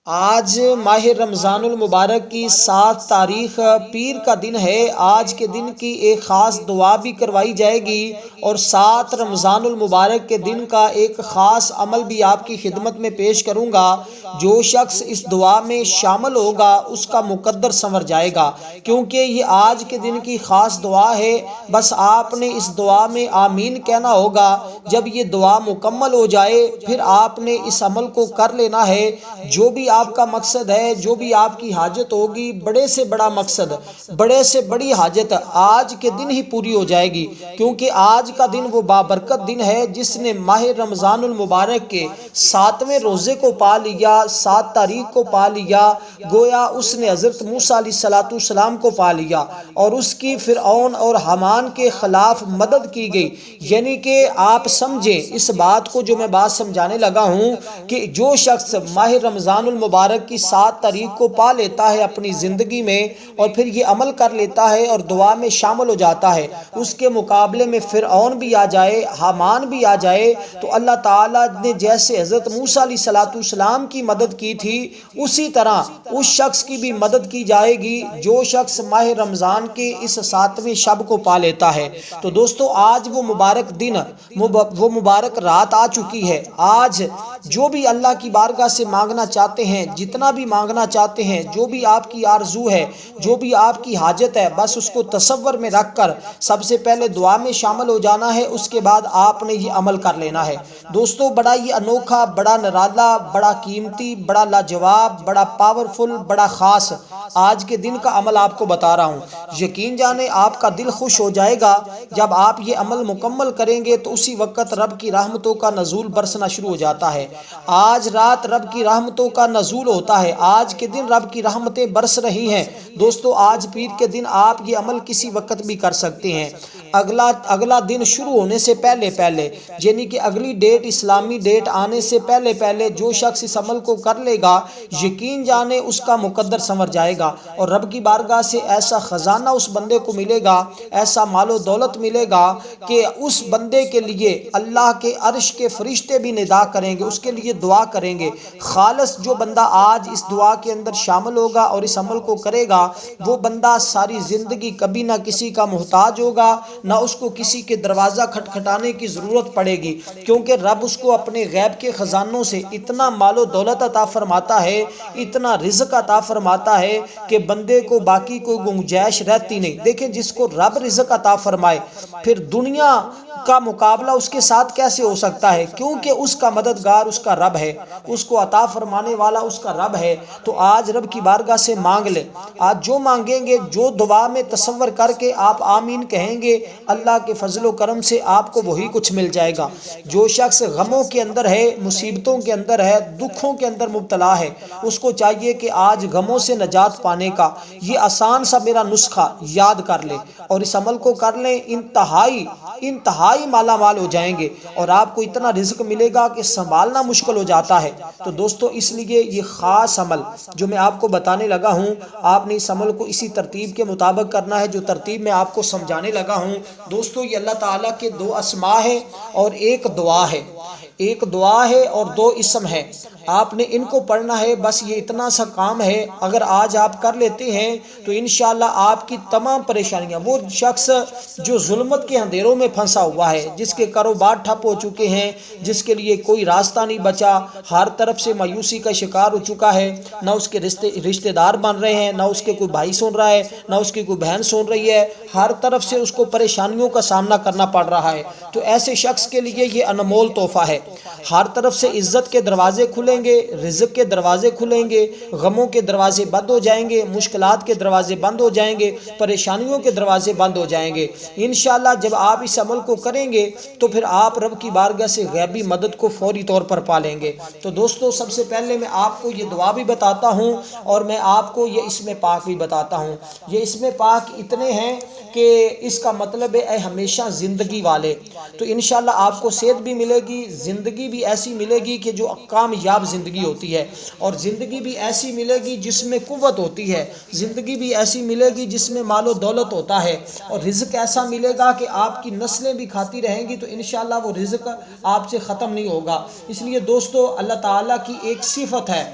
آج ماہ رمضان المبارک کی 7 تاریخ پیر کا دن ہے۔ آج کے دن کی ایک خاص دعا بھی کروائی جائے گی اور 7 رمضان المبارک کے دن کا ایک خاص عمل بھی آپ کی خدمت میں پیش کروں گا۔ جو شخص اس دعا میں شامل ہوگا اس کا مقدر سنور جائے گا، کیونکہ یہ آج کے دن کی خاص دعا ہے۔ بس آپ نے اس دعا میں آمین کہنا ہوگا۔ جب یہ دعا مکمل ہو جائے پھر آپ نے اس عمل کو کر لینا ہے۔ جو بھی آپ کا مقصد ہے، جو بھی آپ کی حاجت ہوگی، بڑے سے بڑا مقصد، بڑے سے بڑی حاجت آج کے دن ہی پوری ہو جائے گی، کیونکہ آج کا دن وہ بابرکت دن ہے جس نے ماہ رمضان المبارک کے 7ویں روزے کو پا لیا، 7 تاریخ کو پا لیا۔ گویا اس نے حضرت موسیٰ علیہ السلام کو پا لیا اور اس کی فرعون اور حامان کے خلاف مدد کی گئی۔ یعنی کہ آپ سمجھیں اس بات کو، جو میں بات سمجھانے لگا ہوں، کہ جو شخص ماہ رمضان المبارک کی 7 تاریخ کو پا لیتا ہے اپنی زندگی میں اور پھر یہ عمل کر لیتا ہے اور دعا میں شامل ہو جاتا ہے، اس کے مقابلے میں فرعون بھی آ جائے، حامان بھی آ جائے، تو اللہ تعالیٰ نے جیسے حضرت موسیٰ علیہ السلام کی مدد کی تھی اسی طرح اس شخص کی بھی مدد کی جائے گی جو شخص ماہ رمضان کے اس 7ویں شب کو پا لیتا ہے۔ تو دوستو، آج وہ مبارک دن، وہ مبارک رات آ چکی ہے۔ آج جو بھی اللہ کی بارگاہ سے مانگنا چاہتے ہیں، جتنا بھی مانگنا چاہتے ہیں، جو بھی آپ کی آرزو ہے، جو بھی آپ کی حاجت ہے، بس اس کو تصور میں رکھ کر سب سے پہلے دعا میں شامل ہو جانا ہے، اس کے بعد آپ نے یہ عمل کر لینا ہے۔ دوستو، بڑا یہ انوکھا، بڑا نرالا، بڑا قیمتی، بڑا لاجواب، بڑا پاورفل، بڑا خاص آج کے دن کا عمل آپ کو بتا رہا ہوں۔ یقین جانیں آپ کا دل خوش ہو جائے گا جب آپ یہ عمل مکمل کریں گے تو اسی وقت رب کی رحمتوں کا نزول برسنا شروع ہو جاتا ہے۔ آج رات رب کی رحمتوں کا نزول ہوتا ہے، آج کے دن رب کی رحمتیں برس رہی ہیں۔ دوستو، آج پیر کے دن آپ یہ عمل کسی وقت بھی کر سکتے ہیں۔ اگلا دن شروع ہونے سے پہلے یعنی کہ اگلی ڈیٹ، اسلامی ڈیٹ آنے سے پہلے جو شخص اس عمل کو کر لے گا، یقین جانے اس کا مقدر سنور جائے گا اور رب کی بارگاہ سے ایسا خزانہ اس بندے کو ملے گا، ایسا مال و دولت ملے گا کہ اس بندے کے لیے اللہ کے عرش کے فرشتے بھی ندا کریں گے، اس کے لیے دعا کریں گے۔ خالص جو بندہ آج اس دعا کے اندر شامل ہوگا اور اس عمل کو کرے گا، وہ بندہ ساری زندگی کبھی نہ کسی کا محتاج ہوگا، نہ اس کو کسی کے دروازہ کھٹکھٹانے کی ضرورت پڑے گی، کیونکہ رب اس کو اپنے غیب کے خزانوں سے اتنا مال و دولت عطا فرماتا ہے، اتنا رزق عطا فرماتا ہے کہ بندے کو باقی کوئی گنجائش رہتی نہیں۔ دیکھیں، جس کو رب رزق عطا فرمائے پھر دنیا کا مقابلہ اس کے ساتھ کیسے ہو سکتا ہے، کیونکہ اس کا مددگار اس کا رب ہے، اس کو عطا فرمانے والا اس کا رب ہے۔ تو آج رب کی بارگاہ سے مانگ لیں، آج جو مانگیں گے، جو دعا میں تصور کر کے آپ آمین کہیں گے، اللہ کے فضل و کرم سے آپ کو وہی کچھ مل جائے گا۔ جو شخص غموں کے اندر ہے، مصیبتوں کے اندر ہے، دکھوں کے اندر مبتلا ہے، اس کو چاہیے کہ آج غموں سے نجات پانے کا یہ آسان سا میرا نسخہ یاد کر لے اور اس عمل کو کر لیں، انتہائی مالا مال ہو جائیں گے اور آپ کو اتنا رزق ملے گا کہ سنبھالنا مشکل ہو جاتا ہے۔ تو دوستو، اس لیے یہ خاص عمل جو میں آپ کو بتانے لگا ہوں، آپ نے اس عمل کو اسی ترتیب کے مطابق کرنا ہے جو ترتیب میں آپ کو سمجھانے لگا ہوں۔ دوستو، یہ اللہ تعالیٰ کے 2 اسماء ہیں اور ایک دعا ہے، ایک دعا ہے اور 2 اسم ہیں۔ آپ نے ان کو پڑھنا ہے، بس یہ اتنا سا کام ہے۔ اگر آج آپ کر لیتے ہیں تو انشاءاللہ آپ کی تمام پریشانیاں، وہ شخص جو ظلمت کے اندھیروں میں پھنسا ہوا ہے، جس کے کاروبار ٹھپ ہو چکے ہیں، جس کے لیے کوئی راستہ نہیں بچا، ہر طرف سے مایوسی کا شکار ہو چکا ہے، نہ اس کے رشتہ دار بن رہے ہیں، نہ اس کے کوئی بھائی سن رہا ہے، نہ اس کی کوئی بہن سن رہی ہے، ہر طرف سے اس کو پریشانیوں کا سامنا کرنا پڑ رہا ہے، تو ایسے شخص کے لیے یہ انمول تحفہ ہے۔ ہر طرف سے عزت کے دروازے کھلیں گے، رزق کے دروازے کھلیں گے، غموں کے دروازے بند ہو جائیں گے، مشکلات کے دروازے بند ہو جائیں گے، پریشانیوں کے دروازے بند ہو جائیں گے۔ انشاءاللہ جب آپ اس عمل کو کریں گے تو پھر آپ رب کی بارگاہ سے غیبی مدد کو فوری طور پر پا لیں گے۔ تو دوستو، سب سے پہلے میں آپ کو یہ دعا بھی بتاتا ہوں اور میں آپ کو یہ اسم پاک بھی بتاتا ہوں۔ یہ اسم پاک اتنے ہیں کہ اس کا مطلب ہے اے ہمیشہ زندگی والے۔ تو انشاءاللہ آپ کو صحت بھی ملے گی، زندگی بھی ایسی ملے گی کہ جو کامیاب زندگی ہوتی ہے، اور زندگی بھی ایسی ملے گی جس میں قوت ہوتی ہے، زندگی بھی ایسی ملے گی جس میں مال و دولت ہوتا ہے، اور رزق ایسا ملے گا کہ آپ کی نسلیں بھی کھاتی رہیں گی، تو انشاءاللہ وہ رزق آپ سے ختم نہیں ہوگا۔ اس لیے دوستو، اللہ تعالیٰ کی ایک صفت ہے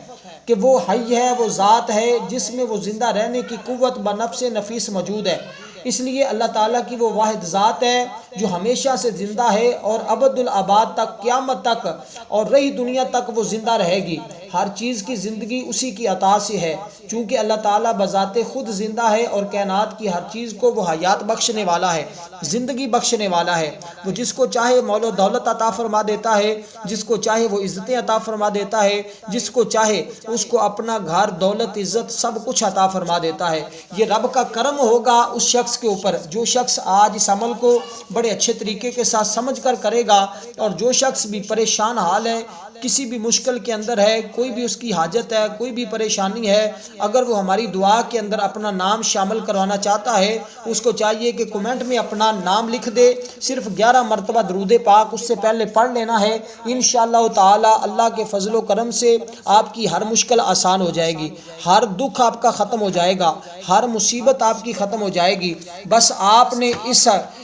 کہ وہ حی ہے، وہ ذات ہے جس میں وہ زندہ رہنے کی قوت بنفس نفیس موجود ہے۔ اس لیے اللہ تعالیٰ کی وہ واحد ذات ہے جو ہمیشہ سے زندہ ہے اور ابد الآباد تک، قیامت تک اور رہی دنیا تک وہ زندہ رہے گی۔ ہر چیز کی زندگی اسی کی عطا سے ہے، چونکہ اللہ تعالیٰ بذات خود زندہ ہے اور کائنات کی ہر چیز کو وہ حیات بخشنے والا ہے، زندگی بخشنے والا ہے۔ وہ جس کو چاہے مول و دولت عطا فرما دیتا ہے، جس کو چاہے وہ عزتیں عطا فرما دیتا ہے، جس کو چاہے اس کو اپنا گھر، دولت، عزت سب کچھ عطا فرما دیتا ہے۔ یہ رب کا کرم ہوگا اس شخص کے اوپر، جو شخص آج اس عمل کو بڑے اچھے طریقے کے ساتھ سمجھ کر کرے گا، اور جو شخص بھی پریشان حال ہے، کسی بھی مشکل کے اندر ہے، کوئی بھی اس کی حاجت ہے، کوئی بھی پریشانی ہے، اگر وہ ہماری دعا کے اندر اپنا نام شامل کروانا چاہتا ہے، اس کو چاہیے کہ کمنٹ میں اپنا نام لکھ دے، صرف 11 مرتبہ درود پاک اس سے پہلے پڑھ لینا ہے۔ انشاءاللہ تعالی اللہ کے فضل و کرم سے آپ کی ہر مشکل آسان ہو جائے گی، ہر دکھ آپ کا ختم ہو جائے گا، ہر مصیبت آپ کی ختم ہو جائے گی۔ بس آپ نے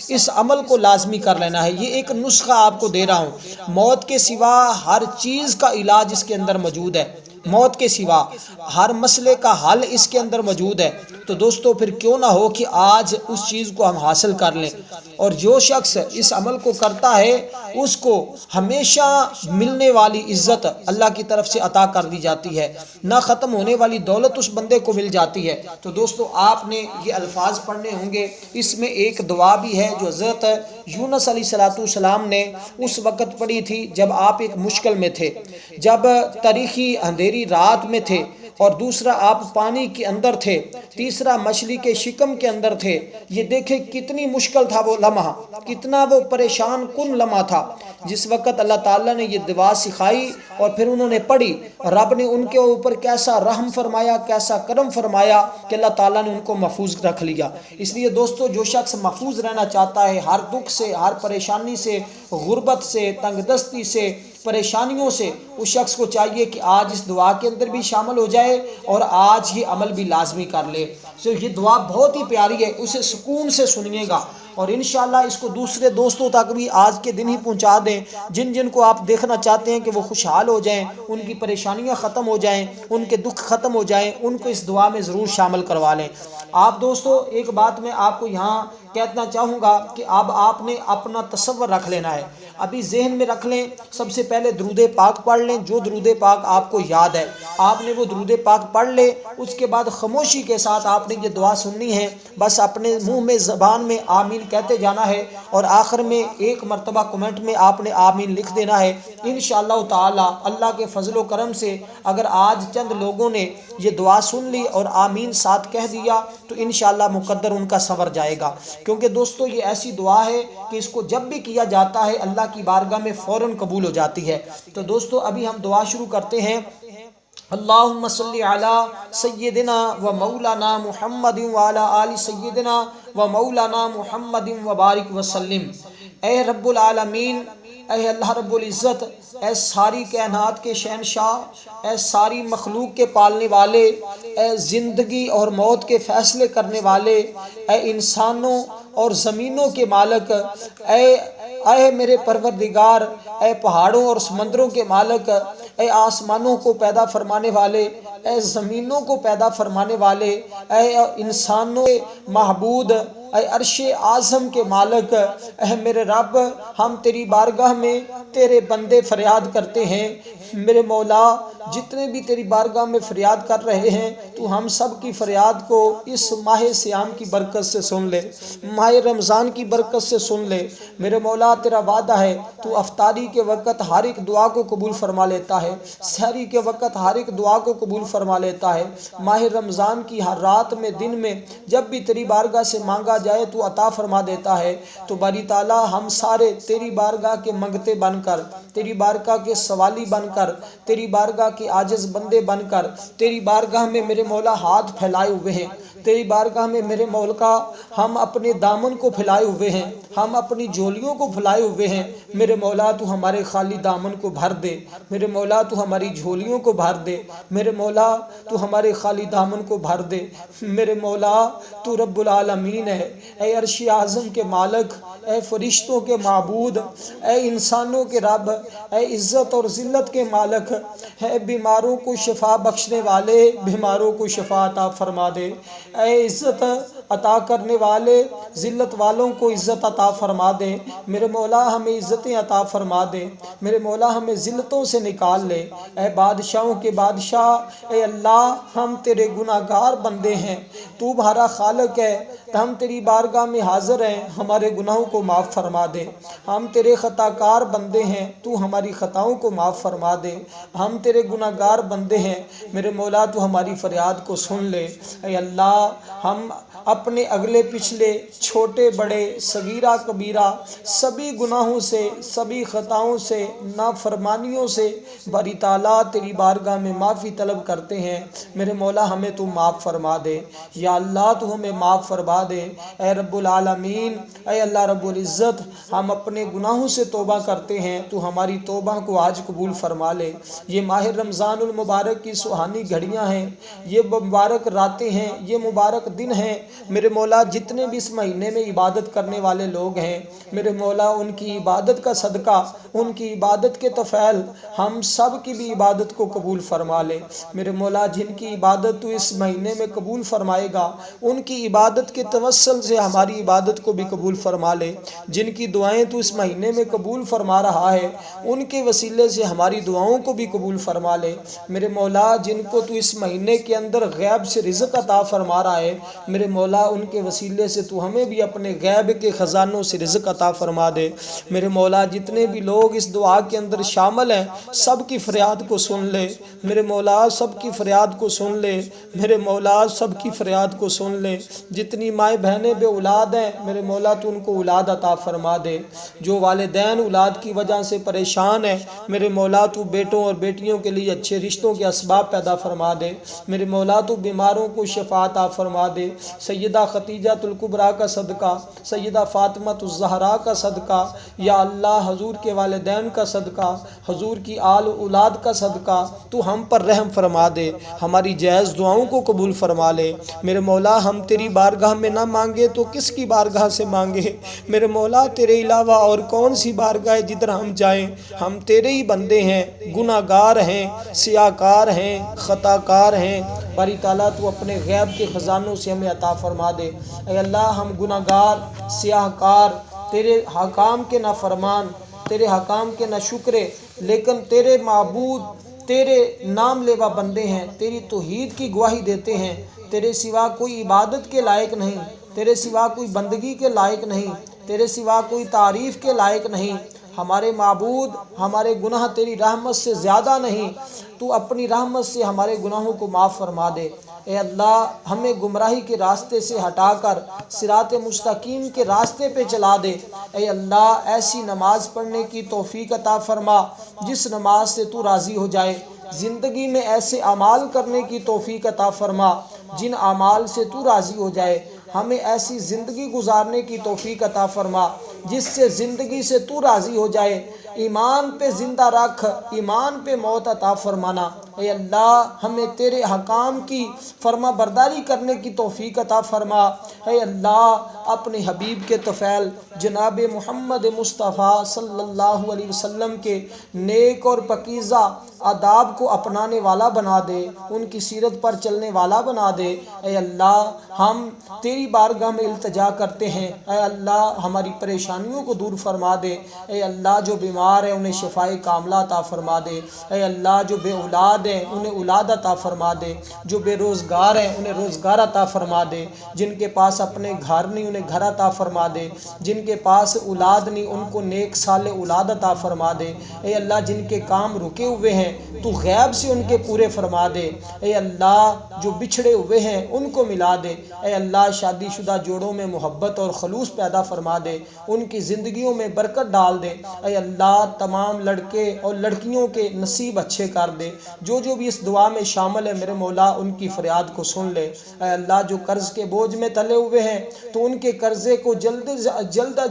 اس عمل کو لازمی کر لینا ہے۔ یہ ایک نسخہ آپ کو دے رہا ہوں، موت کے سوا ہر چیز کا علاج اس کے اندر موجود ہے، موت کے سوا ہر مسئلے کا حل اس کے اندر موجود ہے۔ تو دوستو پھر کیوں نہ ہو کہ آج اس چیز کو ہم حاصل کر لیں، اور جو شخص اس عمل کو کرتا ہے اس کو ہمیشہ ملنے والی عزت اللہ کی طرف سے عطا کر دی جاتی ہے، نہ ختم ہونے والی دولت اس بندے کو مل جاتی ہے۔ تو دوستو آپ نے یہ الفاظ پڑھنے ہوں گے، اس میں ایک دعا بھی ہے جو حضرت یونس علیہ السلام نے اس وقت پڑھی تھی جب آپ ایک مشکل میں تھے، جب تاریخی اندھیری رات میں تھے، اور دوسرا آپ پانی کے اندر تھے، تیسرا مچھلی کے شکم کے اندر تھے۔ یہ دیکھیں کتنی مشکل تھا وہ لمحہ، کتنا وہ پریشان کن لمحہ تھا، جس وقت اللہ تعالیٰ نے یہ دعا سکھائی اور پھر انہوں نے پڑھی، رب نے ان کے اوپر کیسا رحم فرمایا، کیسا کرم فرمایا کہ اللہ تعالیٰ نے ان کو محفوظ رکھ لیا۔ اس لیے دوستو جو شخص محفوظ رہنا چاہتا ہے ہر دکھ سے، ہر پریشانی سے، غربت سے، تنگ دستی سے، پریشانیوں سے، اس شخص کو چاہیے کہ آج اس دعا کے اندر بھی شامل ہو جائے اور آج یہ عمل بھی لازمی کر لے۔ یہ دعا بہت ہی پیاری ہے، اسے سکون سے سنیے گا، اور انشاءاللہ اس کو دوسرے دوستوں تک بھی آج کے دن ہی پہنچا دیں، جن جن کو آپ دیکھنا چاہتے ہیں کہ وہ خوشحال ہو جائیں، ان کی پریشانیاں ختم ہو جائیں، ان کے دکھ ختم ہو جائیں، ان کو اس دعا میں ضرور شامل کروا لیں۔ آپ دوستو ایک بات میں آپ کو یہاں کہنا چاہوں گا کہ اب آپ نے اپنا تصور رکھ لینا ہے، ابھی ذہن میں رکھ لیں۔ سب سے پہلے درود پاک پڑھ لیں، جو درود پاک آپ کو یاد ہے آپ نے وہ درود پاک پڑھ لے۔ اس کے بعد خاموشی کے ساتھ آپ نے یہ دعا سننی ہے، بس اپنے منہ میں زبان میں آمین کہتے جانا ہے، اور آخر میں ایک مرتبہ کمنٹ میں آپ نے آمین لکھ دینا ہے۔ انشاءاللہ تعالی اللہ کے فضل و کرم سے اگر آج چند لوگوں نے یہ دعا سن لی اور آمین ساتھ کہہ دیا تو انشاءاللہ مقدر ان کا سنور جائے گا، کیونکہ دوستو یہ ایسی دعا ہے کہ اس کو جب بھی کیا جاتا ہے اللہ کی بارگاہ میں فوراً قبول ہو جاتی ہے۔ تو دوستو ابھی ہم دعا شروع کرتے ہیں۔ اللہم صلی علی سیدنا و مولانا محمد وعلی آل سیدنا و مولانا محمد وبارک وسلم۔ اے رب العالمین، اے اللہ رب العزت، اے ساری کائنات کے شہنشاہ، اے ساری مخلوق کے پالنے والے، اے زندگی اور موت کے فیصلے کرنے والے، اے انسانوں اور زمینوں کے مالک، اے میرے پروردگار، اے پہاڑوں اور سمندروں کے مالک، اے آسمانوں کو پیدا فرمانے والے، اے زمینوں کو پیدا فرمانے والے، اے انسانوں کے معبود، اے عرش اعظم کے مالک، اے میرے رب، ہم تیری بارگاہ میں تیرے بندے فریاد کرتے ہیں۔ میرے مولا، جتنے بھی تیری بارگاہ میں فریاد کر رہے ہیں تو ہم سب کی فریاد کو اس ماہ صیام کی برکت سے سن لے، ماہ رمضان کی برکت سے سن لے۔ میرے مولا تیرا وعدہ ہے تو افطاری کے وقت ہر ایک دعا کو قبول فرما لیتا ہے، سحری کے وقت ہر ایک دعا کو قبول فرما لیتا ہے۔ ماہ رمضان کی ہر رات میں، دن میں جب بھی تیری بارگاہ سے مانگا جائے تو عطا فرما دیتا ہے۔ تو باری تعالیٰ ہم سارے تیری بارگاہ کے منگتے بن کر، تیری بارگاہ کے سوالی بن کر، تیری بارگاہ کے عاجز بندے بن کر، تیری بارگاہ میں میرے مولا ہاتھ پھیلائے ہوئے ہیں۔ تیری بارگاہ میں میرے مولا ہم اپنے دامن کو پھیلائے ہوئے ہیں، ہم اپنی جھولیوں کو پھیلائے ہوئے ہیں، میرے مولا تو ہمارے خالی دامن کو بھر دے، میرے مولا تو ہماری جھولیوں کو بھر دے، میرے مولا تو ہمارے خالی دامن کو بھر دے، میرے مولا تو رب العالمین ہے، اے عرش اعظم کے مالک، اے فرشتوں کے معبود، اے انسانوں کے رب، اے عزت اور ذلت کے مالک، اے بیماروں کو شفا بخشنے والے، بیماروں کو شفا عطا فرما دے، اے عزت عطا کرنے والے، ذلت والوں کو عزت عطا فرما دے، میرے مولا ہمیں عزتیں عطا فرما دے، میرے مولا ہمیں ذلتوں سے نکال لے، اے بادشاہوں کے بادشاہ، اے اللہ ہم تیرے گناہ گار بندے ہیں، تو ہمارا خالق ہے، ہم تیری بارگاہ میں حاضر ہیں، ہمارے گناہوں کو معاف فرما دے، ہم تیرے خطا کار بندے ہیں، تو ہماری خطاؤں کو معاف فرما دے، ہم تیرے گناہ گار بندے ہیں، میرے مولا تو ہماری فریاد کو سن لے، اے اللہ ہم اپنے اگلے پچھلے چھوٹے بڑے صغیرہ کبیرہ سبھی گناہوں سے، سبھی خطاؤں سے، نافرمانیوں سے باری تعالیٰ تیری بارگاہ میں معافی طلب کرتے ہیں، میرے مولا ہمیں تو معاف فرما دے، یا اللہ تو ہمیں معاف فرما دے، اے رب العالمین، اے اللہ رب العزت، ہم اپنے گناہوں سے توبہ کرتے ہیں، تو ہماری توبہ کو آج قبول فرما لے، یہ ماہ رمضان المبارک کی سہانی گھڑیاں ہیں، یہ مبارک راتیں ہیں، یہ مبارک دن ہیں، میرے مولا جتنے بھی اس مہینے میں عبادت کرنے والے لوگ ہیں، میرے مولا ان کی عبادت کا صدقہ، ان کی عبادت کے طفیل ہم سب کی بھی عبادت کو قبول فرما لے، میرے مولا جن کی عبادت تو اس مہینے میں قبول فرمائے گا، ان کی عبادت کے توسل سے ہماری عبادت کو بھی قبول فرما لے، جن کی دعائیں تو اس مہینے میں قبول فرما رہا ہے، ان کے وسیلے سے ہماری دعاؤں کو بھی قبول فرما لے، میرے مولا جن کو تو اس مہینے کے اندر غیب سے رزق عطا فرما رہا ہے، میرے مولا ان کے وسیلے سے تو ہمیں بھی اپنے غیب کے خزانوں سے رزق عطا فرما دے، میرے مولا جتنے بھی لوگ اس دعا کے اندر شامل ہیں سب کی فریاد کو سن لے، میرے مولا سب کی فریاد کو سن لے، میرے مولا سب کی فریاد کو سن لے، جتنی مائیں بہنیں بے اولاد ہیں میرے مولا تو ان کو اولاد عطا فرما دے، جو والدین اولاد کی وجہ سے پریشان ہیں میرے مولا تو بیٹوں اور بیٹیوں کے لیے اچھے رشتوں کے اسباب پیدا فرما دے، میرے مولا تو بیماروں کو شفا عطا فرما دے، سیدہ خدیجہ الکبریٰ کا صدقہ، سیدہ فاطمہ الزہراء کا صدقہ، یا اللہ حضور کے والدین کا صدقہ، حضور کی آل اولاد کا صدقہ تو ہم پر رحم فرما دے، ہماری جائز دعاؤں کو قبول فرما لے، میرے مولا ہم تیری بارگاہ میں نہ مانگے تو کس کی بارگاہ سے مانگے، میرے مولا تیرے علاوہ اور کون سی بارگاہ ہے جدھر ہم جائیں، ہم تیرے ہی بندے ہیں، گناہ گار ہیں، سیاہ کار ہیں، خطا کار ہیں، باری تعالیٰ تو اپنے غیب کے خزانوں سے ہمیں عطا فرما دے، اے اللہ ہم گناہ گار، سیاہ کار، تیرے حکام کے نافرمان، تیرے حکام کے ناشکرے، لیکن تیرے معبود، تیرے نام لیوا بندے ہیں، تیری توحید کی گواہی دیتے ہیں، تیرے سوا کوئی عبادت کے لائق نہیں، تیرے سوا کوئی بندگی کے لائق نہیں، تیرے سوا کوئی تعریف کے لائق نہیں، ہمارے معبود، ہمارے گناہ تیری رحمت سے زیادہ نہیں، تو اپنی رحمت سے ہمارے گناہوں کو معاف فرما دے، اے اللہ ہمیں گمراہی کے راستے سے ہٹا کر صراط مستقیم کے راستے پہ چلا دے، اے اللہ ایسی نماز پڑھنے کی توفیق عطا فرما جس نماز سے تو راضی ہو جائے، زندگی میں ایسے اعمال کرنے کی توفیق عطا فرما جن اعمال سے تو راضی ہو جائے، ہمیں ایسی زندگی گزارنے کی توفیق عطا فرما جس سے زندگی سے تو راضی ہو جائے، ایمان پہ زندہ رکھ، ایمان پہ موت عطا فرمانا، اے اللہ ہمیں تیرے حکام کی فرما برداری کرنے کی توفیق عطا فرما، اے اللہ اپنے حبیب کے طفیل جناب محمد مصطفیٰ صلی اللہ علیہ وسلم کے نیک اور پاکیزہ آداب کو اپنانے والا بنا دے، ان کی سیرت پر چلنے والا بنا دے، اے اللہ ہم تیری بارگاہ میں التجا کرتے ہیں، اے اللہ ہماری پریشانیوں کو دور فرما دے، اے اللہ جو بیمار ہیں انہیں شفائے کاملہ عطا فرما دے، اے اللہ جو بے اولاد ہیں انہیں اولاد عطا فرما دے، جو بے روزگار ہیں انہیں روزگار عطا فرما دے، جن کے پاس اپنے گھر نہیں انہیں گھر عطا فرما دے، جن کے پاس اولاد نہیں ان کو نیک صالح اولاد عطا فرما دے، اے اللہ جن کے کام رکے ہوئے ہیں تو غیب سے ان کے پورے فرما دے، اے اللہ جو بچھڑے ہوئے ہیں ان کو ملا دے، اے اللہ شادی شدہ جوڑوں میں محبت اور خلوص پیدا فرما دے، ان ان کی زندگیوں میں برکت ڈال دے۔ اے اللہ تمام لڑکے اور لڑکیوں کے نصیب اچھے کر دے۔ جو بھی اس دعا میں شامل ہے میرے مولا ان کی فریاد کو سن لے۔ اے اللہ جو قرض کے بوجھ میں تلے ہوئے ہیں تو ان کے قرضے کو جلد از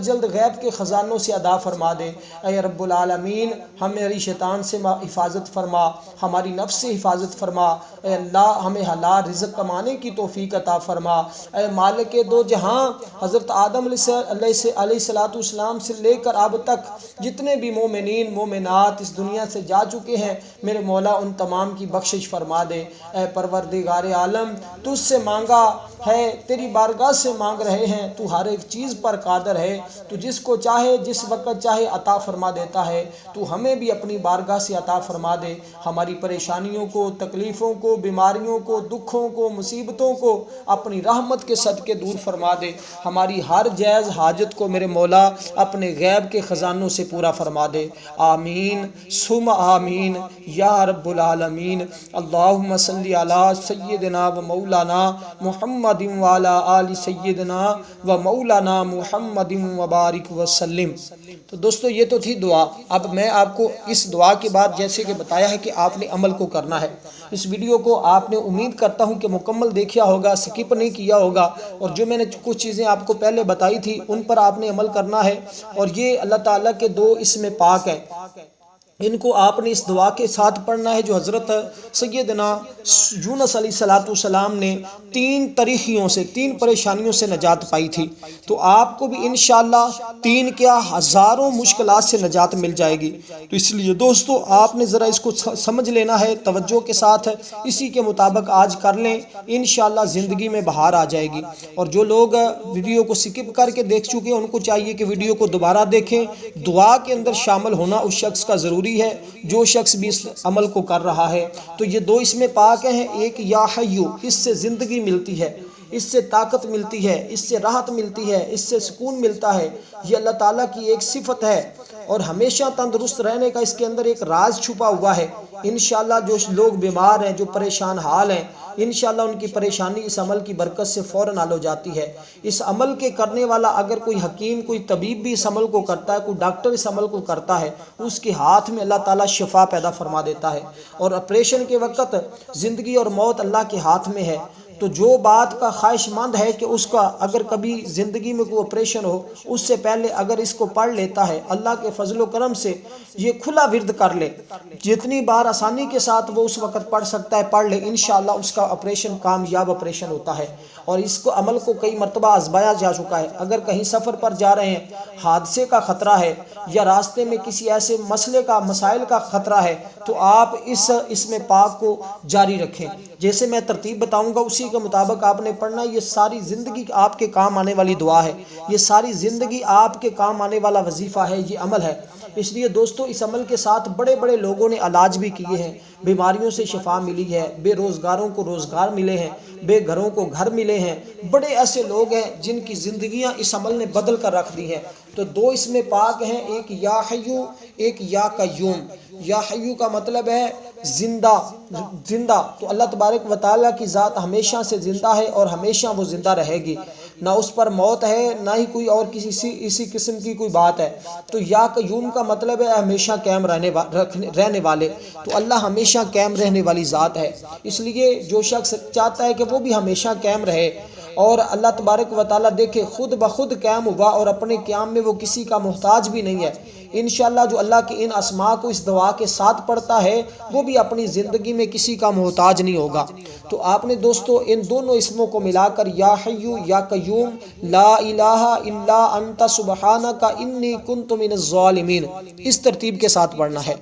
جلد غیب کے خزانوں سے ادا فرما دے۔ اے رب العالمین ہماری شیطان سے حفاظت فرما، ہماری نفس سے حفاظت فرما۔ اے اللہ ہمیں حلال رزق کمانے کی توفیق عطا فرما۔ اے مالک دو جہاں، حضرت آدم علیہ السلام سے لے کر اب تک جتنے بھی مومنین مومنات اس دنیا سے جا چکے ہیں میرے مولا ان تمام کی بخشش فرما دے۔ اے پروردگار عالم تجھ سے مانگا ہے، تیری بارگاہ سے مانگ رہے ہیں، تو ہر ایک چیز پر قادر ہے، تو جس کو چاہے جس وقت چاہے عطا فرما دیتا ہے، تو ہمیں بھی اپنی بارگاہ سے عطا فرما دے۔ ہماری پریشانیوں کو، تکلیفوں کو، بیماریوں کو، دکھوں کو، مصیبتوں کو اپنی رحمت کے صدقے دور فرما دے۔ ہماری ہر جائز حاجت کو میرے مولا اپنے غیب کے خزانوں سے پورا فرما دے۔ آمین ثم آمین یا رب العالمین۔ اللہم صلی علی سیدنا و مولانا محمد وعلی آل سیدنا و مولانا محمد وبارک وسلم۔ تو دوستو یہ تو تھی دعا۔ اب میں آپ کو اس دعا کے بعد جیسے کہ بتایا ہے کہ آپ نے عمل کو کرنا ہے۔ اس ویڈیو کو آپ نے امید کرتا ہوں کہ مکمل دیکھا ہوگا، سکپ نہیں کیا ہوگا، اور جو میں نے کچھ چیزیں آپ کو پہلے بتائی تھی ان پر آپ نے عمل کرنا ہے۔ اور یہ اللہ تعالیٰ کے دو اسم پاک ہیں، ان کو آپ نے اس دعا کے ساتھ پڑھنا ہے جو حضرت سیدنا یونس علیہ السلام نے 3 طریقوں سے، 3 پریشانیوں سے نجات پائی تھی، تو آپ کو بھی انشاءاللہ 3 کیا ہزاروں مشکلات سے نجات مل جائے گی۔ تو اس لیے دوستو آپ نے ذرا اس کو سمجھ لینا ہے توجہ کے ساتھ، اسی کے مطابق آج کر لیں، انشاءاللہ زندگی میں بہار آ جائے گی۔ اور جو لوگ ویڈیو کو سکپ کر کے دیکھ چکے ہیں ان کو چاہیے کہ ویڈیو کو دوبارہ دیکھیں۔ دعا کے اندر شامل ہونا اس شخص کا ضروری ہے جو شخص بھی اس عمل کو کر رہا ہے۔ تو یہ 2 اسم پاک ہیں، ایک یا حیو، اس سے زندگی ملتی ہے، اس سے طاقت ملتی ہے، اس سے راحت ملتی ہے، اس سے سکون ملتا ہے۔ یہ اللہ تعالیٰ کی ایک صفت ہے اور ہمیشہ تندرست رہنے کا اس کے اندر ایک راز چھپا ہوا ہے۔ انشاءاللہ جو لوگ بیمار ہیں، جو پریشان حال ہیں، انشاءاللہ ان کی پریشانی اس عمل کی برکت سے فوراً حل ہو جاتی ہے۔ اس عمل کے کرنے والا اگر کوئی حکیم، کوئی طبیب بھی اس عمل کو کرتا ہے، کوئی ڈاکٹر اس عمل کو کرتا ہے، اس کے ہاتھ میں اللہ تعالیٰ شفا پیدا فرما دیتا ہے۔ اور آپریشن کے وقت زندگی اور موت اللہ کے ہاتھ میں ہے۔ تو جو بات کا خواہش مند ہے کہ اس کا اگر کبھی زندگی میں کوئی آپریشن ہو، اس سے پہلے اگر اس کو پڑھ لیتا ہے، اللہ کے فضل و کرم سے یہ کھلا ورد کر لے، جتنی بار آسانی کے ساتھ وہ اس وقت پڑھ سکتا ہے پڑھ لے، انشاءاللہ اس کا آپریشن کامیاب آپریشن ہوتا ہے۔ اور اس کو عمل کو کئی مرتبہ آزمایا جا چکا ہے۔ اگر کہیں سفر پر جا رہے ہیں، حادثے کا خطرہ ہے یا راستے میں کسی ایسے مسائل کا خطرہ ہے، تو آپ اس اسم پاک کو جاری رکھیں۔ جیسے میں ترتیب بتاؤں گا اسی کے مطابق آپ نے پڑھنا ہے۔ یہ ساری زندگی آپ کے کام آنے والی دعا ہے، یہ ساری زندگی آپ کے کام آنے والا وظیفہ ہے، یہ عمل ہے۔ اس لیے دوستو اس عمل کے ساتھ بڑے بڑے لوگوں نے علاج بھی کیے ہیں، بیماریوں سے شفا ملی ہے، بے روزگاروں کو روزگار ملے ہیں، بے گھروں کو گھر ملے ہیں۔ بڑے ایسے لوگ ہیں جن کی زندگیاں اس عمل نے بدل کر رکھ دی ہیں۔ تو 2 اسم پاک ہیں، ایک یا حیو، ایک یا قیوم۔ یا حیو کا مطلب ہے زندہ، تو اللہ تبارک و تعالیٰ کی ذات ہمیشہ سے زندہ ہے اور ہمیشہ وہ زندہ رہے گی، نہ اس پر موت ہے نہ ہی کوئی اور اسی قسم کی کوئی بات ہے۔ تو یا قیوم کا مطلب ہے ہمیشہ قائم رہنے والے، تو اللہ ہمیشہ قائم رہنے والی ذات ہے۔ اس لیے جو شخص چاہتا ہے کہ وہ بھی ہمیشہ قائم رہے اور اللہ تبارک و تعالیٰ دیکھے خود بخود قائم ہوا اور اپنے قیام میں وہ کسی کا محتاج بھی نہیں ہے، انشاءاللہ جو اللہ کے ان اسماء کو اس دعا کے ساتھ پڑھتا ہے وہ بھی اپنی زندگی میں کسی کا محتاج نہیں ہوگا۔ تو آپ نے دوستو ان دونوں اسموں کو ملا کر یا حیو یا قیوم لا الہ الا انت سبحانک انی کنت من الظالمین اس ترتیب کے ساتھ پڑھنا ہے۔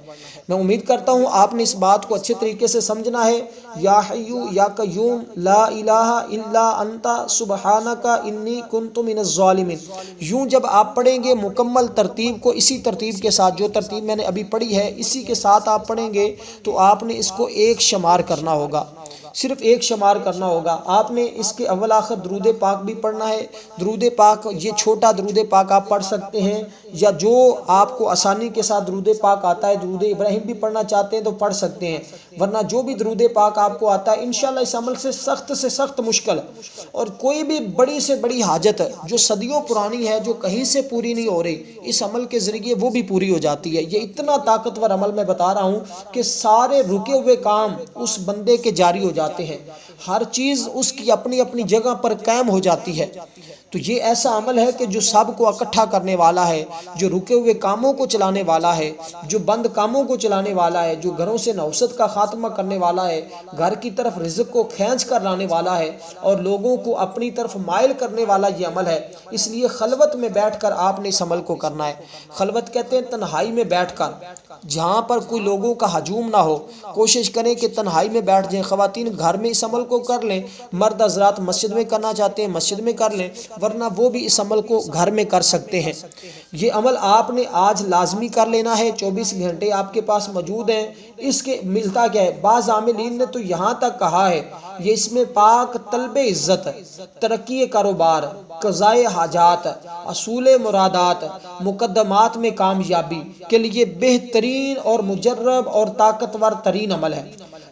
میں امید کرتا ہوں آپ نے اس بات کو اچھے طریقے سے سمجھنا ہے۔ یا حیو یا قیوم لا الہ الا انت سبحانک انی کنت من الظالمین، یوں جب آپ پڑھیں گے مکمل ترتیب کو اسی ترتیب کے ساتھ، جو ترتیب میں نے ابھی پڑھی ہے اسی کے ساتھ آپ پڑھیں گے، تو آپ نے اس کو 1 شمار کرنا ہوگا۔ صرف ایک شمار کرنا ہوگا۔ آپ نے اس کے اول آخر درود پاک بھی پڑھنا ہے۔ درود پاک، یہ چھوٹا درود پاک آپ پڑھ سکتے ہیں، یا جو آپ کو آسانی کے ساتھ درود پاک آتا ہے، درود ابراہیم بھی پڑھنا چاہتے ہیں تو پڑھ سکتے ہیں، ورنہ جو بھی درود پاک آپ کو آتا ہے انشاءاللہ اس عمل سے سخت مشکل اور کوئی بھی بڑی سے بڑی حاجت جو صدیوں پرانی ہے، جو کہیں سے پوری نہیں ہو رہی، اس عمل کے ذریعے وہ بھی پوری ہو جاتی ہے۔ یہ اتنا طاقتور عمل میں بتا رہا ہوں کہ سارے رکے ہوئے کام اس بندے کے جاری ہو جاتے ہیں، ہر چیز اس کی اپنی اپنی جگہ پر قائم ہو جاتی ہے۔ تو یہ ایسا عمل ہے کہ جو سب کو اکٹھا کرنے والا ہے، جو رکے ہوئے کاموں کو چلانے والا ہے، جو بند کاموں کو چلانے والا ہے، جو گھروں سے نحوست کا خاتمہ کرنے والا ہے، گھر کی طرف رزق کو کھینچ کر لانے والا ہے اور لوگوں کو اپنی طرف مائل کرنے والا یہ عمل ہے۔ اس لیے خلوت میں بیٹھ کر آپ نے اس عمل کو کرنا ہے۔ خلوت کہتے ہیں تنہائی میں بیٹھ کر، جہاں پر کوئی لوگوں کا ہجوم نہ ہو، کوشش کریں کہ تنہائی میں بیٹھ جائیں۔ خواتین گھر میں اس عمل کو کر لیں، مرد حضرات مسجد میں کرنا چاہتے ہیں مسجد میں کر لیں، ورنہ وہ بھی اس عمل کو گھر میں کر سکتے ہیں۔ یہ عمل آپ نے آج لازمی کر لینا ہے، 24 گھنٹے آپ کے پاس موجود ہیں۔ اس کے ملتا کیا ہے؟ بعض عاملین نے تو یہاں تک کہا ہے یہ اس میں پاک طلب عزت، ترقی کاروبار، قضائے حاجات، اصول مرادات، مقدمات میں کامیابی کے لیے بہترین اور مجرب اور طاقتور ترین عمل ہے۔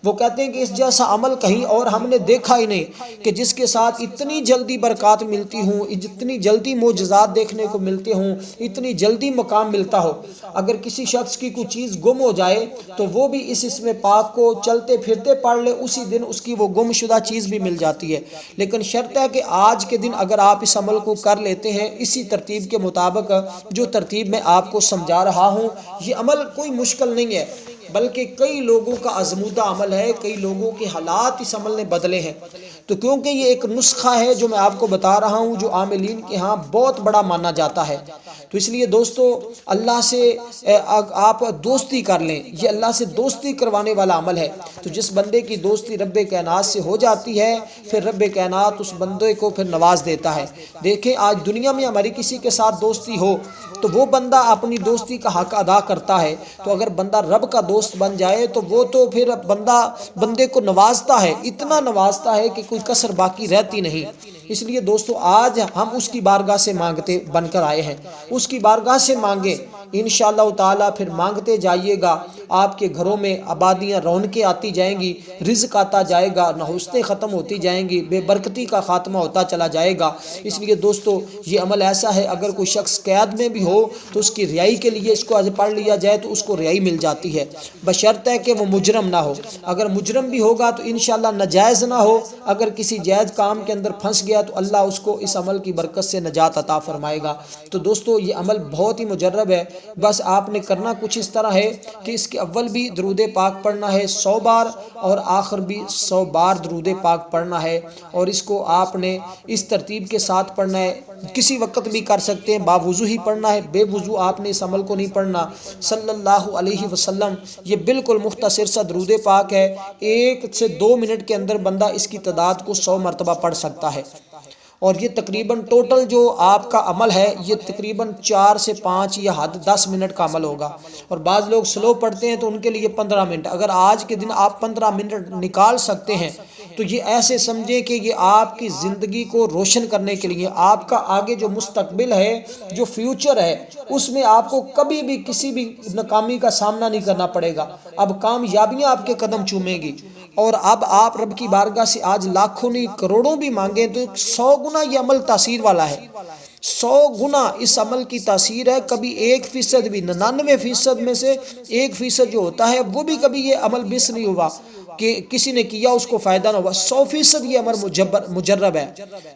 وہ کہتے ہیں کہ اس جیسا عمل کہیں اور ہم نے دیکھا ہی نہیں کہ جس کے ساتھ اتنی جلدی برکات ملتی ہوں، اتنی جلدی معجزات دیکھنے کو ملتے ہوں، اتنی جلدی مقام ملتا ہو۔ اگر کسی شخص کی کوئی چیز گم ہو جائے تو وہ بھی اس اسم پاک کو چلتے پھرتے پڑھ لے، اسی دن اس کی وہ گم شدہ چیز بھی مل جاتی ہے۔ لیکن شرط ہے کہ آج کے دن اگر آپ اس عمل کو کر لیتے ہیں اسی ترتیب کے مطابق جو ترتیب میں آپ کو سمجھا رہا ہوں، یہ عمل کوئی مشکل نہیں ہے، بلکہ کئی لوگوں کا آزمودہ عمل ہے، کئی لوگوں کے حالات اس عمل نے بدلے ہیں۔ تو کیونکہ یہ ایک نسخہ ہے جو میں آپ کو بتا رہا ہوں، جو عاملین کے ہاں بہت بڑا مانا جاتا ہے، تو اس لیے دوستو اللہ سے آپ دوستی کر لیں۔ یہ اللہ سے دوستی کروانے والا عمل ہے۔ تو جس بندے کی دوستی رب کائنات سے ہو جاتی ہے، پھر رب کائنات اس بندے کو پھر نواز دیتا ہے۔ دیکھیں آج دنیا میں ہماری کسی کے ساتھ دوستی ہو تو وہ بندہ اپنی دوستی کا حق ادا کرتا ہے، تو اگر بندہ رب کا دوست بن جائے تو وہ تو پھر بندے کو نوازتا ہے، اتنا نوازتا ہے کہ کوئی کسر باقی رہتی نہیں۔ اس لیے دوستو آج ہم اس کی بارگاہ سے مانگتے بن کر آئے ہیں، اس کی بارگاہ سے مانگیں انشاءاللہ تعالیٰ، پھر مانگتے جائیے گا، آپ کے گھروں میں آبادیاں رونقیں آتی جائیں گی، رزق آتا جائے گا، نحوستیں ختم ہوتی جائیں گی، بے برکتی کا خاتمہ ہوتا چلا جائے گا۔ اس لیے دوستو یہ عمل ایسا ہے، اگر کوئی شخص قید میں بھی ہو تو اس کی رہائی کے لیے اس کو پڑھ لیا جائے تو اس کو رہائی مل جاتی ہے، بشرط ہے کہ وہ مجرم نہ ہو۔ اگر مجرم بھی ہوگا تو انشاءاللہ ناجائز نہ ہو، اگر کسی جائز کام کے اندر پھنس گیا تو اللہ اس کو اس عمل کی برکت سے نجات عطا فرمائے گا۔ تو دوستو یہ عمل بہت ہی مجرب ہے، بس آپ نے کرنا کچھ اس طرح ہے کہ اس کے اول بھی درود پاک پڑھنا ہے 100 بار اور آخر بھی 100 بار درود پاک پڑھنا ہے، اور اس کو آپ نے اس ترتیب کے ساتھ پڑھنا ہے۔ کسی وقت بھی کر سکتے ہیں، باوضو ہی پڑھنا ہے، بے وضو آپ نے اس عمل کو نہیں پڑھنا۔ صلی اللہ علیہ وسلم، یہ بالکل مختصر سا درود پاک ہے، 1 سے 2 منٹ کے اندر بندہ اس کی تعداد کو 100 مرتبہ پڑھ سکتا ہے، اور یہ تقریباً ٹوٹل جو آپ کا عمل ہے یہ تقریباً 4 سے 5 یا حد 10 منٹ کا عمل ہوگا، اور بعض لوگ سلو پڑھتے ہیں تو ان کے لیے 15 منٹ۔ اگر آج کے دن آپ 15 منٹ نکال سکتے ہیں تو یہ ایسے سمجھیں کہ یہ آپ کی زندگی کو روشن کرنے کے لیے، آپ کا آگے جو مستقبل ہے، جو فیوچر ہے، اس میں آپ کو کبھی بھی کسی بھی ناکامی کا سامنا نہیں کرنا پڑے گا۔ اب کامیابیاں آپ کے قدم چومیں گی، اور اب آپ رب کی بارگاہ سے آج لاکھوں نہیں کروڑوں بھی مانگیں تو 100 گنا یہ عمل تاثیر والا ہے، 100 گنا اس عمل کی تاثیر ہے۔ کبھی 1% بھی، 99% میں سے 1% جو ہوتا ہے وہ بھی کبھی یہ عمل مس نہیں ہوا کہ کسی نے کیا اس کو فائدہ نہ ہوا، 100% یہ عمل مجرب ہے۔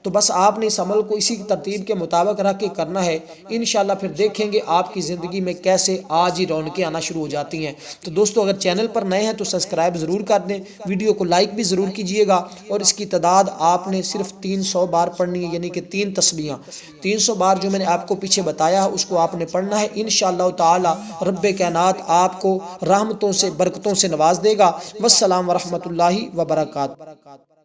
تو بس آپ نے اس عمل کو اسی ترتیب کے مطابق رکھ کے کرنا ہے، انشاءاللہ پھر دیکھیں گے آپ کی زندگی میں کیسے آج ہی رونقیں آنا شروع ہو جاتی ہیں۔ تو دوستو اگر چینل پر نئے ہیں تو سبسکرائب ضرور کر دیں، ویڈیو کو لائک بھی ضرور کیجئے گا، اور اس کی تعداد آپ نے صرف 300 بار پڑھنی ہے، یعنی کہ 3 تسبیحاں 300 بار جو میں نے آپ کو پیچھے بتایا ہے اس کو آپ نے پڑھنا ہے۔ انشاءاللہ تعالی رب کائنات آپ کو رحمتوں سے برکتوں سے نواز دے گا۔ والسلام ورحمۃ اللہ وبرکاتہ۔